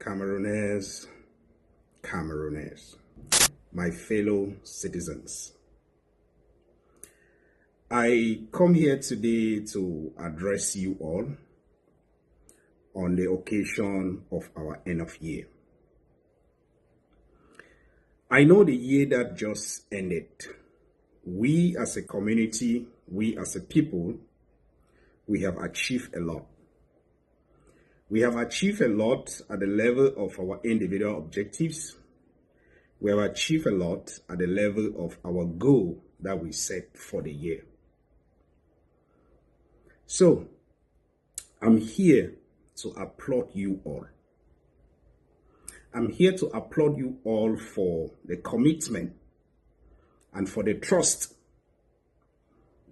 Camerooners, my fellow citizens. I come here today to address you all on the occasion of our end of year. I know the year that just ended, we as a community, we as a people, we have achieved a lot. We have achieved a lot at the level of our individual objectives. We have achieved a lot at the level of our goal that we set for the year. So, I'm here to applaud you all. I'm here to applaud you all for the commitment and for the trust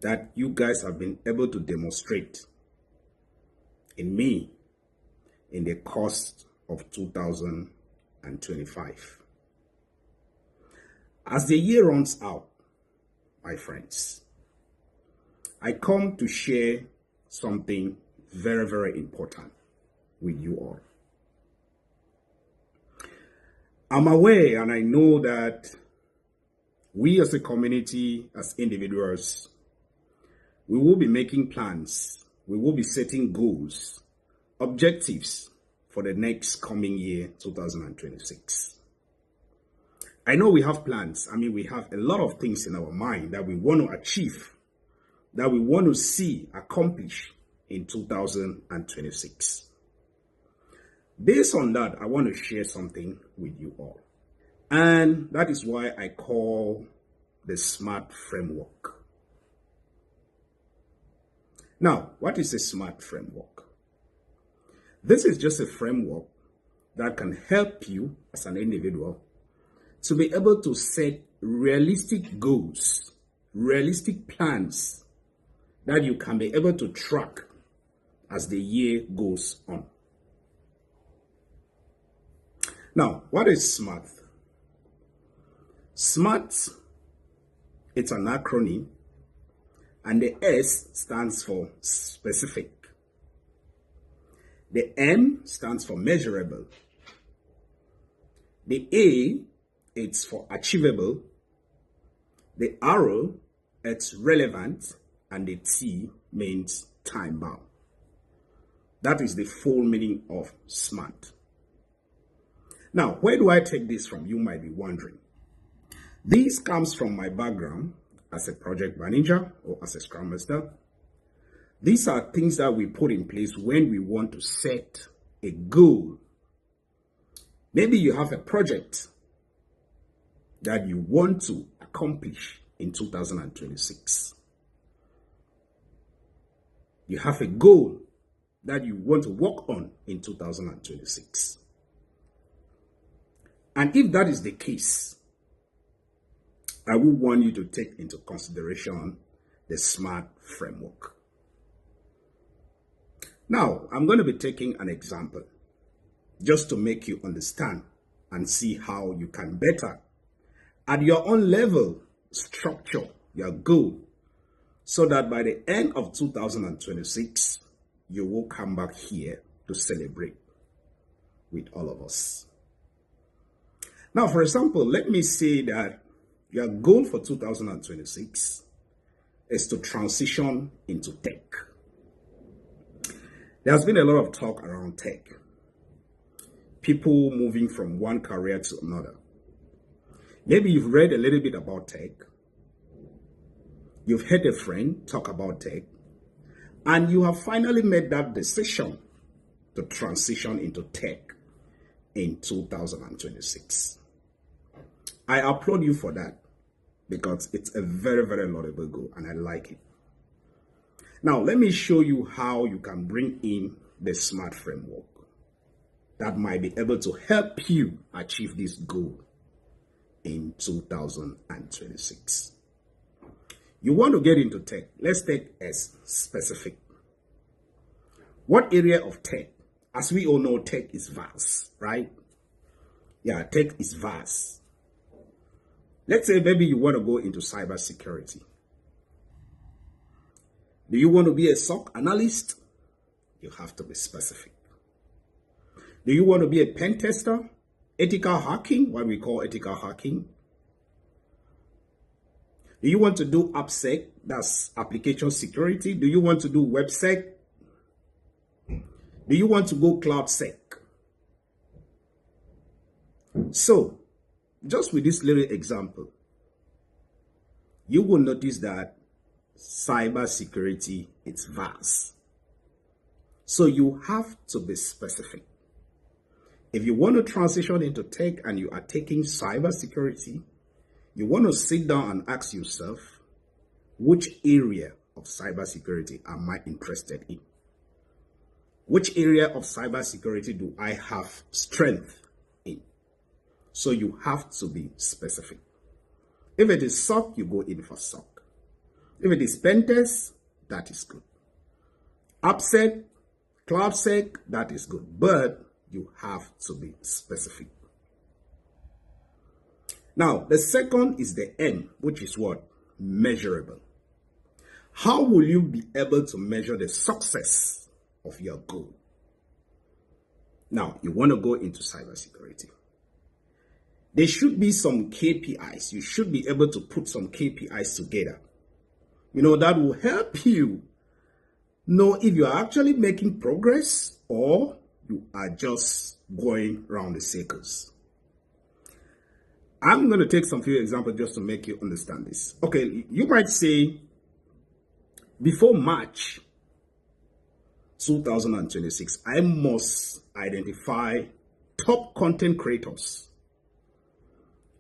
that you guys have been able to demonstrate in me in the course of 2025. As the year runs out, my friends, I come to share something very, very important with you all. I'm aware and I know that we as a community, as individuals, we will be making plans, we will be setting goals, objectives for the next coming year, 2026. I know we have plans. We have a lot of things in our mind that we want to achieve, that we want to see accomplished in 2026. Based on that, I want to share something with you all. And that is why I call the SMART framework. Now, what is a SMART framework? This is just a framework that can help you as an individual to be able to set realistic goals, realistic plans that you can be able to track as the year goes on. Now, what is SMART? SMART, it's an acronym, and the S stands for specific. The M stands for measurable. The A, it's for achievable. The R, it's relevant. And the T means time bound. That is the full meaning of SMART. Now, where do I take this from? You might be wondering. This comes from my background as a project manager or as a Scrum Master. These are things that we put in place when we want to set a goal. Maybe you have a project that you want to accomplish in 2026. You have a goal that you want to work on in 2026. And if that is the case, I will want you to take into consideration the SMART framework. Now, I'm going to be taking an example just to make you understand and see how you can better, at your own level, structure your goal so that by the end of 2026, you will come back here to celebrate with all of us. Now, for example, let me say that your goal for 2026 is to transition into tech. There's been a lot of talk around tech. People moving from one career to another. Maybe you've read a little bit about tech. You've heard a friend talk about tech. And you have finally made that decision to transition into tech in 2026. I applaud you for that because it's a very, very laudable goal and I like it. Now, let me show you how you can bring in the SMART framework that might be able to help you achieve this goal in 2026. You want to get into tech. Let's take as specific. What area of tech? As we all know, tech is vast, right? Yeah, tech is vast. Let's say maybe you want to go into cybersecurity. Do you want to be a SOC analyst? You have to be specific. Do you want to be a pen tester? Ethical hacking, what we call ethical hacking. Do you want to do AppSec? That's application security. Do you want to do WebSec? Do you want to go CloudSec? So, just with this little example, you will notice that cybersecurity is vast. So you have to be specific. If you want to transition into tech and you are taking cybersecurity, you want to sit down and ask yourself, which area of cybersecurity am I interested in? Which area of cybersecurity do I have strength in? So you have to be specific. If it is SOC, you go in for SOC. If it is pen test, that is good. AppSec, CloudSec, that is good. But you have to be specific. Now, the second is the M, which is what? Measurable. How will you be able to measure the success of your goal? Now, you want to go into cybersecurity. There should be some KPIs. You should be able to put some KPIs together. That will help you know if you are actually making progress or you are just going around the circles. I'm going to take some few examples just to make you understand this. Okay, you might say, before March 2026, I must identify top content creators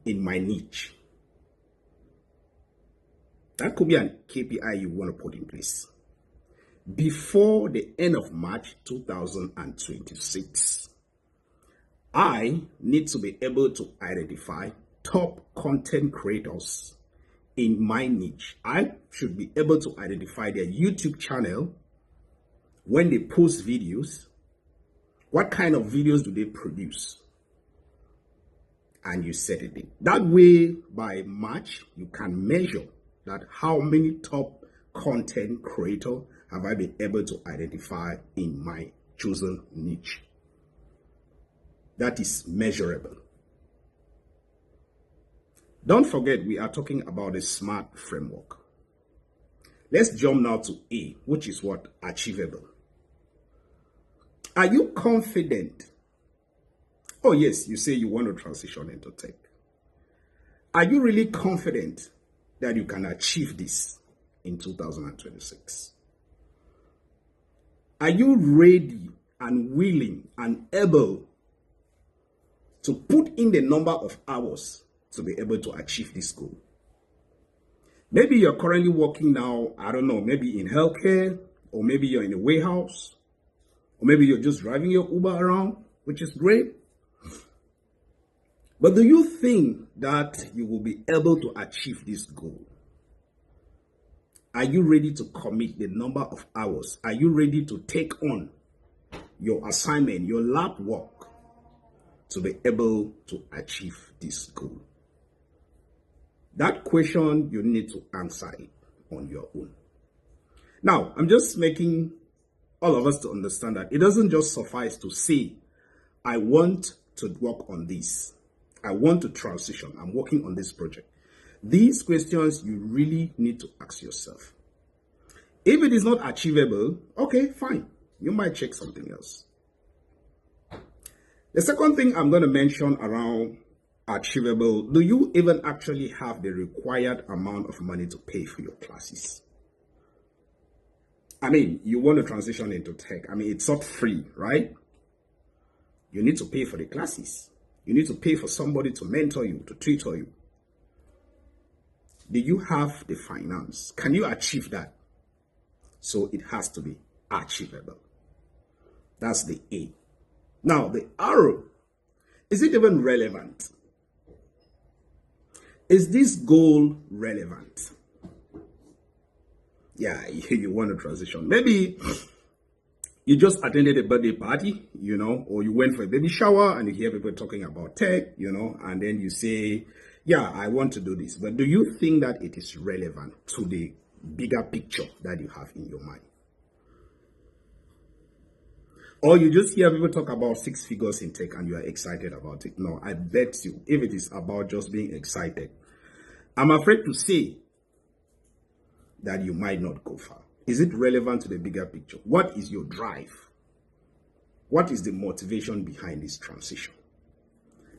in my niche. That could be a KPI you want to put in place. Before the end of March 2026, I need to be able to identify top content creators in my niche. I should be able to identify their YouTube channel, when they post videos, what kind of videos do they produce, and you set it in. That way, by March, you can measure that how many top content creator have I been able to identify in my chosen niche. That is measurable. Don't forget, we are talking about a SMART framework. Let's jump now to A, which is what? Achievable. Are you confident? Oh yes, you say you want to transition into tech. Are you really confident that you can achieve this in 2026? Are you ready and willing and able to put in the number of hours to be able to achieve this goal? Maybe you're currently working now, I don't know, maybe in healthcare, or maybe you're in a warehouse, or maybe you're just driving your Uber around, which is great. But do you think that you will be able to achieve this goal? Are you ready to commit the number of hours? Are you ready to take on your assignment, your lab work, to be able to achieve this goal? That question, you need to answer it on your own. Now, I'm just making all of us to understand that it doesn't just suffice to say, I want to work on this. I want to transition. I'm working on this project. These questions you really need to ask yourself. If it is not achievable, okay, fine. You might check something else. The second thing I'm going to mention around achievable, do you even actually have the required amount of money to pay for your classes? I mean, you want to transition into tech. I mean, it's not free, right? You need to pay for the classes. You need to pay for somebody to mentor you, to tutor you. Do you have the finance? Can you achieve that? So it has to be achievable. That's the A. Now, the R, is it even relevant? Is this goal relevant? Yeah, you want to transition. Maybe you just attended a birthday party, or you went for a baby shower and you hear people talking about tech, and then you say, yeah, I want to do this. But do you think that it is relevant to the bigger picture that you have in your mind? Or you just hear people talk about 6 figures in tech and you are excited about it. No, I bet you, if it is about just being excited, I'm afraid to say that you might not go far. Is it relevant to the bigger picture? What is your drive? What is the motivation behind this transition?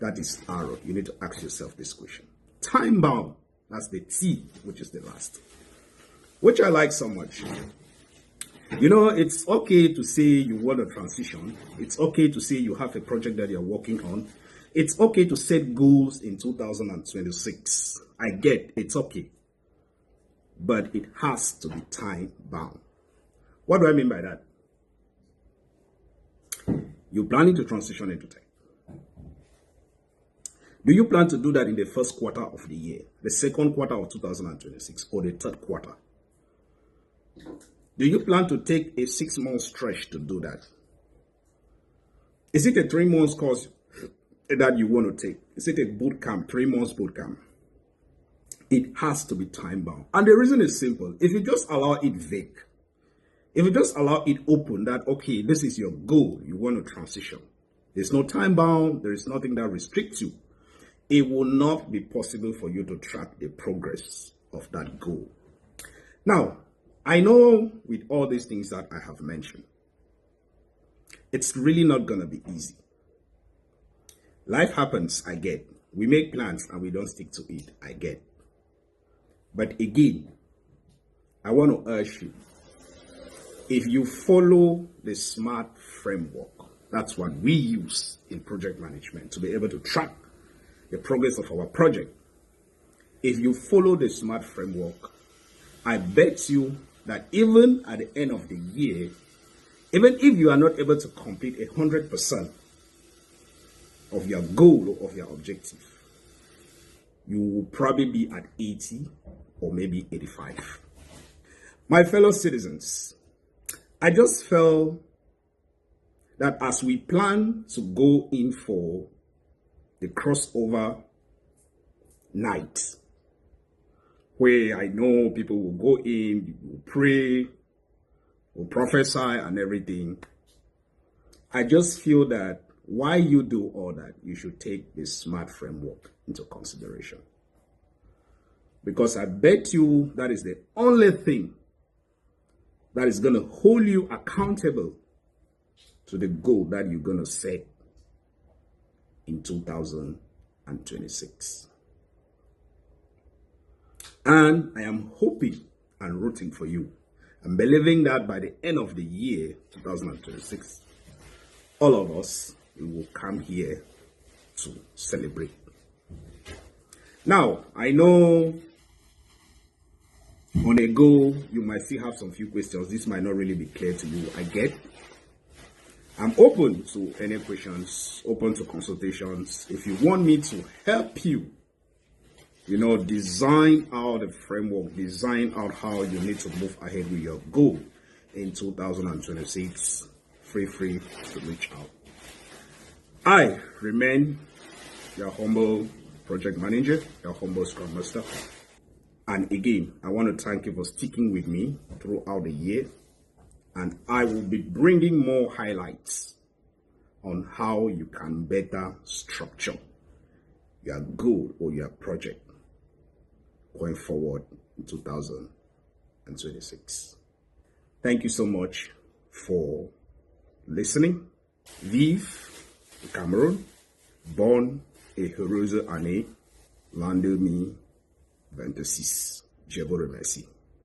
That is arrow. You need to ask yourself this question. Time bound. That's the T, which is the last, which I like so much. You know, it's okay to say you want a transition. It's okay to say you have a project that you're working on. It's okay to set goals in 2026. I get it's okay. But it has to be time bound. What do I mean by that? You're planning to transition into tech. Do you plan to do that in the first quarter of the year, the second quarter of 2026, or the third quarter? Do you plan to take a 6-month stretch to do that? Is it a 3-month course that you want to take? Is it a boot camp, 3 months boot camp? It has to be time bound. And the reason is simple. If you just allow it vague, if you just allow it open that, okay, this is your goal, you want to transition. There's no time bound. There is nothing that restricts you. It will not be possible for you to track the progress of that goal. Now, I know with all these things that I have mentioned, it's really not going to be easy. Life happens, I get. We make plans and we don't stick to it, I get. But again, I want to urge you, if you follow the SMART framework, that's what we use in project management to be able to track the progress of our project. If you follow the SMART framework, I bet you that even at the end of the year, even if you are not able to complete 100% of your goal or of your objective, you will probably be at 80 or maybe 85. My fellow citizens, I just felt that as we plan to go in for the crossover night, where I know people will go in, will pray, will prophesy and everything, I just feel that while you do all that, you should take the SMART framework into consideration. Because I bet you that is the only thing that is going to hold you accountable to the goal that you're going to set in 2026. And I am hoping and rooting for you and believing that by the end of the year, 2026, all of us will come here to celebrate. Now, I know on a go, you might still have some few questions. This might not really be clear to you. I get. I'm open to any questions, open to consultations. If you want me to help you, design out the framework, design out how you need to move ahead with your goal in 2026, feel free to reach out. I remain your humble project manager, your humble scrum master. And again, I want to thank you for sticking with me throughout the year. And I will be bringing more highlights on how you can better structure your goal or your project going forward in 2026. Thank you so much for listening. Vive Cameroon, born et heureuse année, l'an 2026. Je vous remercie.